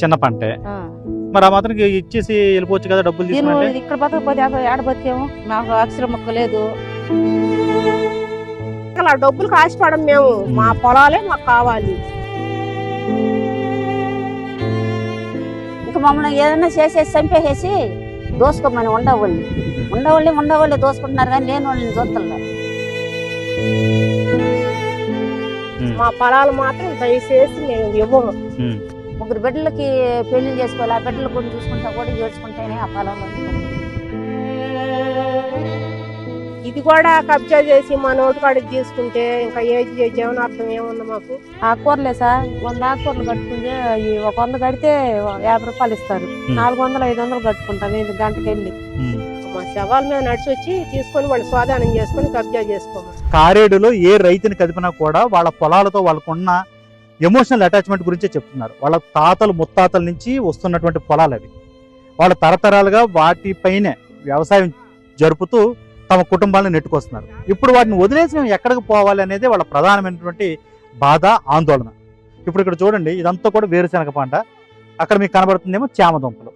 చిన్న పంటే. మరి ఆ మాత్రం ఇచ్చేసి వెళ్ళిపోవచ్చు కదా డబ్బులు తీసుకుంటే. ఇక్కడ బతకపోతే ఏడ బతికేమో, మాకు అక్షరం మొక్క లేదు. అలా డబ్బులు ఆశపడం మేము, మా పొలాలే మాకు కావాలి. ఇంకా మమ్మల్ని ఏదైనా చేసేసి చంపేసేసి దోసుకోమని ఉండవాళ్ళే దోసుకుంటున్నారు కానీ లేని వాళ్ళని చూస్తలే. మా పొలాలు మాత్రం దయచేసి మేము ఇవ్వము. 3 బిడ్డలకి పెళ్లి చేసుకోవాలి, ఆ బిడ్డలు కొన్ని చూసుకుంటా కూడా ఏడ్చుకుంటేనే ఆ పొలంలో. ఇది కూడా కబ్జా చేసి మా నోటు కాడికి తీసుకుంటే ఇంకా ఏ జీవనార్థం ఏముంది మాకు? ఆకుకూరలే సార్, 100 ఆకుకూరలు కట్టుకుంటే 100 కడితే 50 రూపాయలు ఇస్తారు. 400-500 కట్టుకుంటాం గంటకి వెళ్ళి. మా శవాల మీద నడిచి వచ్చి తీసుకొని వాళ్ళు స్వాధీనం చేసుకొని కబ్జా చేసుకోమని. కారేడులో ఏ రైతుని కదిపినా కూడా వాళ్ళ పొలాలతో వాళ్ళకున్న ఎమోషనల్ అటాచ్మెంట్ గురించే చెప్తున్నారు. వాళ్ళ తాతలు ముత్తాతల నుంచి వస్తున్నటువంటి పొలాలు అవి. వాళ్ళ తరతరాలుగా వాటిపైనే వ్యవసాయం జరుపుతూ తమ కుటుంబాలను నెట్టుకొస్తున్నారు. ఇప్పుడు వాటిని వదిలేసి మేము ఎక్కడికి పోవాలి అనేది వాళ్ళ ప్రధానమైనటువంటి బాధ, ఆందోళన. ఇప్పుడు ఇక్కడ చూడండి, ఇదంతా కూడా వేరుశనగ పంట. అక్కడ మీకు కనబడుతుందేమో చామదుంపలు.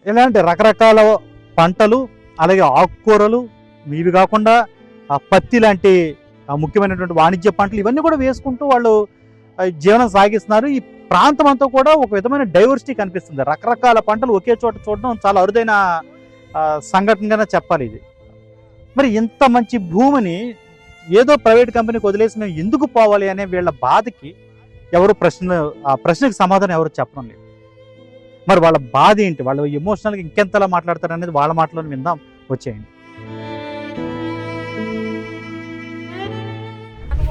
ఇలాంటి రకరకాల పంటలు, అలాగే ఆకుకూరలు, ఇవి కాకుండా పత్తి లాంటి ముఖ్యమైనటువంటి వాణిజ్య పంటలు ఇవన్నీ కూడా వేసుకుంటూ వాళ్ళు జీవనం సాగిస్తున్నారు. ఈ ప్రాంతం అంతా కూడా ఒక విధమైన డైవర్సిటీ కనిపిస్తుంది. రకరకాల పంటలు ఒకే చోట చూడడం చాలా అరుదైన సంఘటనగానే చెప్పాలి ఇది. మరి ఇంత మంచి భూమిని ఏదో ప్రైవేట్ కంపెనీకి వదిలేసి మేము ఎందుకు పోవాలి అనే వీళ్ళ బాధకి ఎవరు ఆ ప్రశ్నకి సమాధానం ఎవరు చెప్పడం లేదు. మరి వాళ్ళ బాధ ఏంటి, వాళ్ళు ఎమోషనల్గా ఇంకెంతలా మాట్లాడతారు అనేది వాళ్ళ మాటలో విందాం, వచ్చేయండి.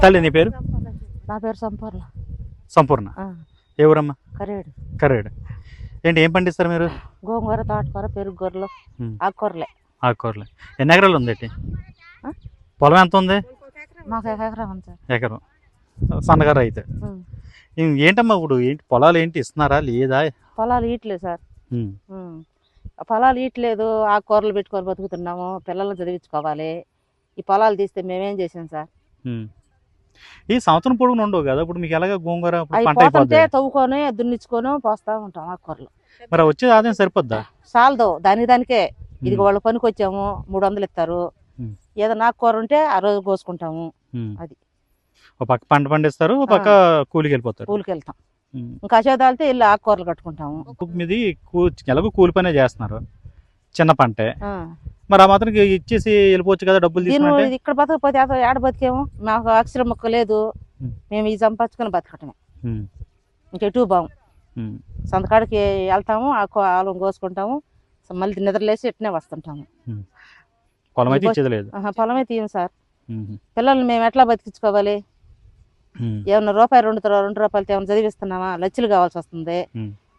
తల్లి నీ పేరు? నా పేరు సంపూర్ణ. సంపూర్ణ. ఏ ఊరమ్మా? కరేడు. ఏంటి, ఏం పండిస్తారు మీరు? గోంగూర, తోటకూర, పెరుగు గొర్రెలు, ఆకుకూరలే. ఎన్ని ఎకరాలు ఉంది? పొలం ఎంత ఉంది? మాకు 1 ఎకరం ఉంది సార్. ఎకరం. సన్నగారు అయితే ఏంటమ్మా ఇప్పుడు ఏంటి పొలాలు ఏంటి ఇస్తున్నారా లేదా? పొలాలు ఇయట్లేదు సార్, పొలాలు ఇయట్లేదు. ఆకుకూరలు పెట్టుకొని బతుకుతున్నాము, పిల్లల్ని చదివించుకోవాలి. ఈ పొలాలు తీస్తే మేమేం చేసాం సార్? ఈ సంవత్సరం పొడుగున ఉండవు కదా, ఇప్పుడు మీకు ఎలాగ గోంగూర తవ్వుకొని దున్నిచ్చుకొని పోస్తా ఉంటాం ఆకుకూరలు. మరి వచ్చేది ఆదాయం సరిపోద్దా? చాలదు దానికే. ఇది వాళ్ళు పనికి వచ్చాము, 300 ఇస్తారు. ఏదైనా ఆకుకూర ఉంటే ఆ రోజు కోసుకుంటాము. అది ఒక పక్క పంట పండిస్తారు, ఒక పక్క కూలికి వెళ్తాం. ఇంకా అశోదాలతో వెళ్ళి ఆకుకూరలు కట్టుకుంటాము. మీది ఎలాగో కూలి పనే చేస్తున్నారు, చిన్న పంటే. మరి ఆ మాత్రం ఇచ్చేసి వెళ్ళిపోవచ్చు కదా డబ్బులు తీసుకుంటే. ఇక్కడ బతకపోతే ఏడ బతికేమో, మాకు అక్షరం మొక్క లేదు. మేము ఇది సంపాదించుకొని బతకటమే, ఇంకెటు బాము. సంతకాడికి వెళ్తాము, ఆలం కోసుకుంటాము, మళ్ళీ నిద్రలేసి ఎట్నే వస్తుంటాము. పొలం అయితే ఇచ్చేది లేదు. పొలమే తీయం సార్. పిల్లల్ని మేము ఎట్లా బతికించుకోవాలి? ఏమన్నా రూపాయి 2 రూపాయలతో ఏమైనా చదివిస్తున్నామా? లచ్చలు కావాల్సి వస్తుంది.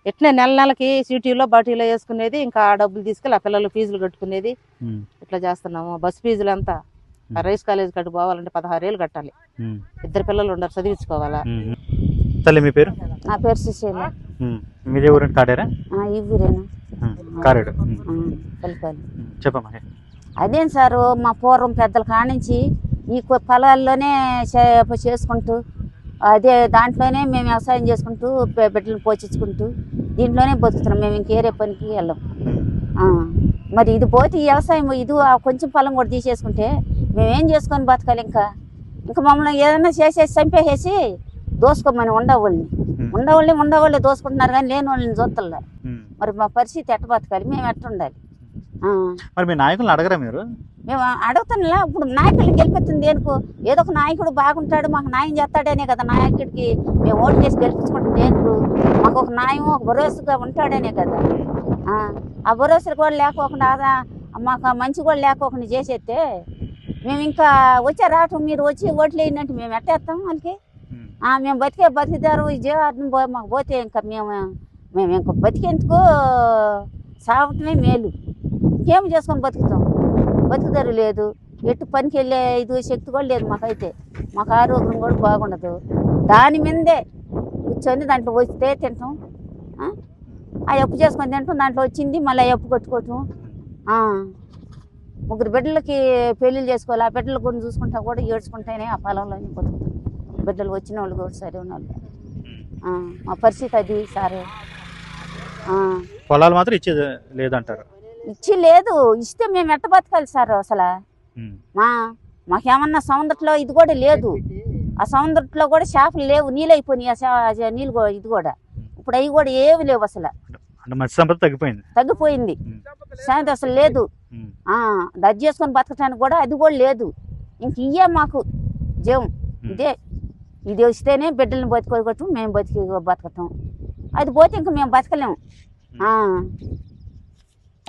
ఎట్నే నెలకి సిటీలో బాటీలో వేసుకునేది, ఇంకా ఆ డబ్బులు తీసుకెళ్ళి ఆ పిల్లలు ఫీజులు కట్టుకునేది. ఇట్లా చేస్తున్నాము. బస్ ఫీజులు అంతా రైస్ కాలేజ్ కట్టు పోవాలంటే 16 ఏళ్ళు కట్టాలి. 2 పిల్లలు ఉండరు, చదివించుకోవాలా. తల్లి మీ పేరు? నా పేరు సుశీల. మీదే ఊరు? కాడేరా? ఈ ఊరేనా? కారేడు. చెప్పమ్మా. అదేం సారు, మా పూర్వం పెద్దల కానించి ఈ పొలాల్లోనే చేసుకుంటూ, అదే దాంట్లోనే మేము వ్యవసాయం చేసుకుంటూ బిడ్డలు పోషించుకుంటూ దీంట్లోనే బతుకుతున్నాం. మేము ఇంకేరే పనికి వెళ్ళాం. మరి ఇది పోతే ఈ వ్యవసాయం ఇది కొంచెం పొలం కూడా తీసేసుకుంటే మేమేం చేసుకొని బతకాలి? ఇంకా మమ్మల్ని ఏదైనా చేసేసి చంపేసేసి దోసుకోమని ఉండవాళ్ళే దోసుకుంటున్నారు కానీ లేని వాళ్ళని చూస్తలే. మరి మా పరిస్థితి ఎట్ట బతకాలి? మేము ఎట్ట ఉండాలి? మరి మీ నాయకులను అడగరా మీరు? మేము అడుగుతున్నా. ఇప్పుడు నాయకుడికి గెలిపిస్తుంది దేనికో? ఏదో ఒక నాయకుడు బాగుంటాడు, మాకు న్యాయం చేస్తాడనే కదా నాయకుడికి మేము ఓటు చేసి గెలిపించుకుంటాం. దేనికి? మాకు ఒక న్యాయం, ఒక భరోసాగా ఉంటాడనే కదా. ఆ భరోసాలు కూడా లేకోకుండా, మాకు మంచి కూడా లేకోకుండా చేసేస్తే మేము ఇంకా రావటం మీరు వచ్చి ఓట్లు వేయనంటే మేము ఎట్టేస్తాం వాళ్ళకి? మేము బతికేదారు ఈ జీవార్థం మాకు పోతే ఇంకా మేము ఇంకా బతికేందుకు సాగటమే మేలు. ఇంకేం చేసుకొని బతుకుదారు లేదు. ఎటు పనికి వెళ్ళే ఇది శక్తి కూడా లేదు మాకైతే. మాకు ఆరోగ్యం కూడా బాగుండదు. దాని మీదే కూర్చొని దాంట్లో వస్తే తింటాం, ఆ అప్పు చేసుకొని తింటాం. దాంట్లో వచ్చింది మళ్ళీ అప్పు కట్టుకోవటం. 3 బిడ్డలకి పెళ్ళిళ్ళు చేసుకోవాలి, ఆ బిడ్డలు కొన్ని చూసుకుంటా కూడా ఏడ్చుకుంటేనే ఆ పొలంలోనే బతుకుతాం. బిడ్డలు వచ్చిన వాళ్ళు కూడా సరే ఉన్న వాళ్ళు. మా పరిస్థితి అది సార్. ఆ. పొలాలు మాత్రం ఇచ్చేది లేదంటారు. ఇచ్చి లేదు, ఇస్తే మేము ఎట్ట బతకాలి సార్ అసలు. ఉమ్. మాకేమన్నా సముద్రంలో ఇది కూడా లేదు, ఆ సముద్రంలో కూడా చేపలు లేవు, నీళ్ళు అయిపోయినాయి. నీళ్ళు ఇది కూడా ఇప్పుడు అవి కూడా ఏవి లేవు అసలు. అంటే మత్స్య సంపద తగ్గిపోయింది. సాయంత్రం అసలు లేదు. దజ్ చేసుకొని బతకటానికి కూడా అది కూడా లేదు. ఇంక ఇయ్యే మాకు జీవం, ఇది వస్తేనే బిడ్డల్ని బతుకోగట్టం, మేము బతకటం. అది పోతే ఇంక మేము బతకలేము.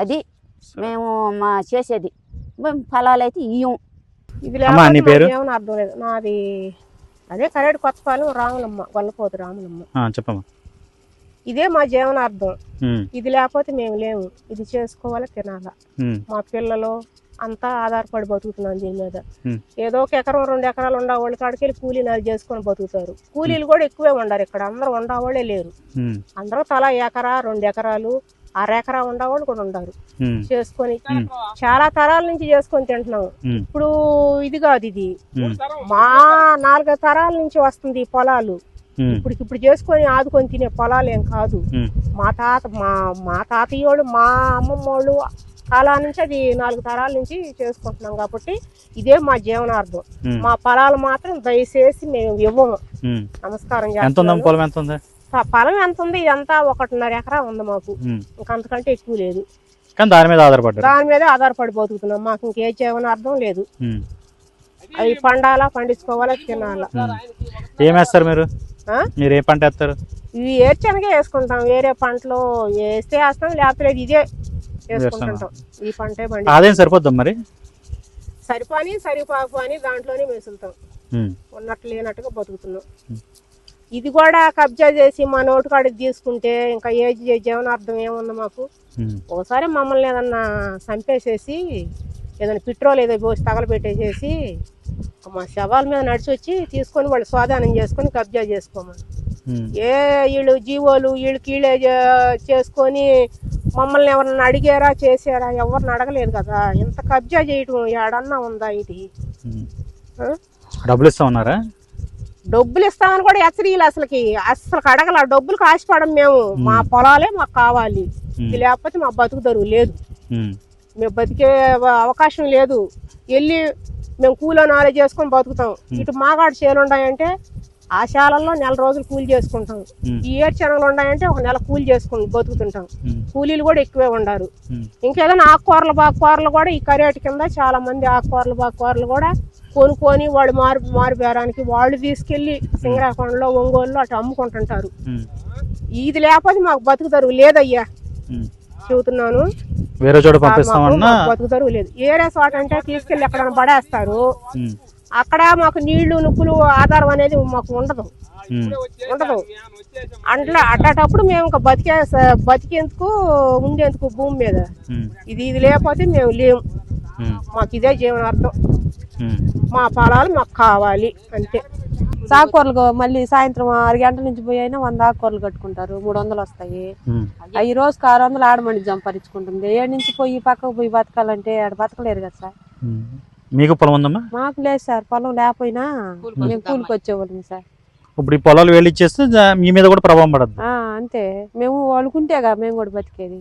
అది మేము చేసేది. మేము ఫలాలు అయితే ఇయ్యం. ఇది లేకపోతే ఏమని అర్థం లేదు. నాది అదే కరేడు కొత్తపాలెం రాములమ్మ, గొల్లపోతు రాములమ్మ. చెప్పమ్మా. ఇదే మా జీవనార్థం. ఇది లేకపోతే మేము లేము. ఇది చేసుకోవాలి, తినాలా. మా పిల్లలు అంతా ఆధారపడి బతుకుతున్నాం దీని మీద. ఏదో ఒక ఎకరం 2 ఎకరాలు ఉండేవాళ్ళు కాడికి వెళ్ళి కూలీ నాది చేసుకొని బతుకుతారు. కూలీలు కూడా ఎక్కువే ఉండరు ఇక్కడ, అందరూ ఉండేవాళ్ళే లేరు. అందరూ తలా 1 ఎకరా 2 ఎకరాలు 1/2 ఎకరా ఉండేవాళ్ళు కూడా ఉండరు. చేసుకొని చాలా తరాల నుంచి చేసుకొని తింటున్నాం. ఇప్పుడు ఇది కాదు, ఇది మా 4 తరాల నుంచి వస్తుంది ఈ పొలాలు. ఇప్పుడు చేసుకొని ఆదుకొని తినే పొలాలు ఏం కాదు. మా తాతయ్యోళ్ళు, మా అమ్మమ్మ వాళ్ళు కాలం నుంచి అది 4 తరాల నుంచి చేసుకుంటున్నాం కాబట్టి ఇదే మా జీవనార్థం. మా పొలాలు మాత్రం దయచేసి మేము ఇవ్వము. నమస్కారం చేస్తాం. పొలం ఎంత ఉంది? ఇదంతా 1.5 ఎకరా ఉంది మాకు, ఇంకంతకంటే ఎక్కువ లేదు. దాని మీద ఆధారపడి బతుకుతున్నాం. మాకు ఇంకే జీవనార్థం లేదు. అవి పండాలా, పండించుకోవాలా, తినాలా. ఏమేస్తారు మీరు? మీరు ఏ పంట వేస్తారు? ఇవి ఏర్చనగా వేసుకుంటాం. వేరే పంటలు వేస్తే వేస్తాం, లేకపోతే ఇదే వేసుకుంటుంటాం. ఈ పంటే పండి అదేం సరిపోద్దాం మరి? సరిపాకు అని దాంట్లోనే వేసుకుంటాం. ఉన్నట్టు లేనట్టుగా బతుకుతున్నాం. ఇది కూడా కబ్జా చేసి మా నోటికాడికి తీసుకుంటే ఇంకా ఏ జీవనార్థం ఏముంది మాకు? ఒకసారి మమ్మల్ని ఏదన్నా చంపేసేసి ఏదైనా పెట్రోల్ ఏదో పోసి తగలబెట్టేసేసి మా శవాల మీద నడిచి వచ్చి తీసుకొని వాళ్ళు స్వాధీనం చేసుకొని కబ్జా చేసుకోమని. వీళ్ళు జీవోలు వీళ్ళే చేసుకొని మమ్మల్ని ఎవరన్నా అడిగారా, చేసారా? ఎవరిని అడగలేదు కదా. ఇంత కబ్జా చేయటం ఏడన్నా ఉందా? ఇది డబ్బులు ఇస్తామన్నారా? డబ్బులు ఇస్తామని కూడా హెచ్చరీలు. అసలు అడగల. డబ్బులకు ఆశపడం మేము. మా పొలాలే మాకు కావాలి. ఇది లేకపోతే మా బతుకు దరువు లేదు, మేము బతికే అవకాశం లేదు. వెళ్ళి మేము కూలో నాలే చేసుకొని బతుకుతాం. ఇటు మాగాడు చేలు ఉన్నాయంటే ఆ శాలల్లో 4 రోజులు కూలి చేసుకుంటాం. ఈ ఏర్చనలు ఉన్నాయంటే 1 నెల కూలి చేసుకుని బతుకుతుంటాం. కూలీలు కూడా ఎక్కువే ఉండారు. ఇంకేదైనా బాకుకూరలు కూడా ఈ కరేటు కింద చాలా మంది బాకుకూరలు కూడా కొనుక్కొని వాళ్ళు మారు బేరానికి వాళ్ళు తీసుకెళ్లి సింగరాకొండలో, ఒంగోలులో అటు అమ్ముకుంటుంటారు. ఇది లేకపోతే మాకు బతుకు తరువు లేదయ్యా, చెబుతున్నాను. వేరే చోట పంపిస్తామన్నా బతుకు తరువు లేదు. ఏరే చోట అంటే తీసుకెళ్లి ఎక్కడైనా పడేస్తారు. అక్కడ మాకు నీళ్లు నిప్పులు ఆధారం అనేది మాకు ఉండదు. అట్టేటప్పుడు మేము ఇంకా బతికేందుకు ఉండేందుకు భూమి మీద ఇది లేకపోతే మేము లేము. మాకు ఇదే జీవనార్థం. మా పొలాలు మాకు కావాలి అంతే. ఆకుకూరలు మళ్ళీ సాయంత్రం 6 గంటల నుంచి పోయి అయినా 100 ఆకుకూరలు కట్టుకుంటారు. 300 వస్తాయి. అవి రోజుకి 600 ఆడమండి సంపాదించుకుంటుంది. 7 నుంచి పోయి పక్కకు పోయి బతకాలంటే ఆడ బతకలేరు కదా సార్. మీకు పొలం ఉందమ్మా? మాకు లేదు సార్. పొలం లేకపోయినా మేము కూలికి వచ్చేవాళ్ళం సార్. ఇప్పుడు ఈ పొలాలు వెళ్ళి ఇచ్చేస్తే మీ మీద కూడా ప్రభావం పడదు. అంతే, మేము వాళ్ళకుంటేగా మేము కూడా బతికేది.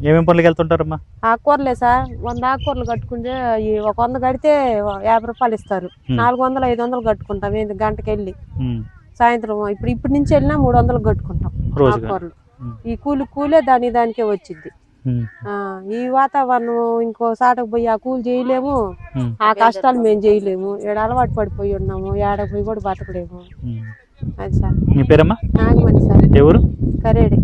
ఏమేమి పనులకి వెళ్తుంటారమ్మా? ఆకుకూరలే సార్. 100 ఆకుకూరలు కట్టుకుంటే ఒక 100 కడితే 50 రూపాయలు ఇస్తారు. 400 500 కట్టుకుంటాం. గంటకి వెళ్ళి సాయంత్రం ఇప్పుడు నుంచి వెళ్ళినా 300 కట్టుకుంటాం ఆకుకూరలు. ఈ కూలే దానికే వచ్చింది. ఈ వాతావరణం ఇంకో సాటకు పోయి ఆ కూలి చేయలేము, ఆ కష్టాలు మేము చేయలేము. ఏడ అలవాటు పడిపోయి ఉన్నాము, ఏడకు పోయి కూడా బతకలేము. అది సార్. మీ పేరమ్మా? నాగమణి సార్. ఎవరు? కరేడే.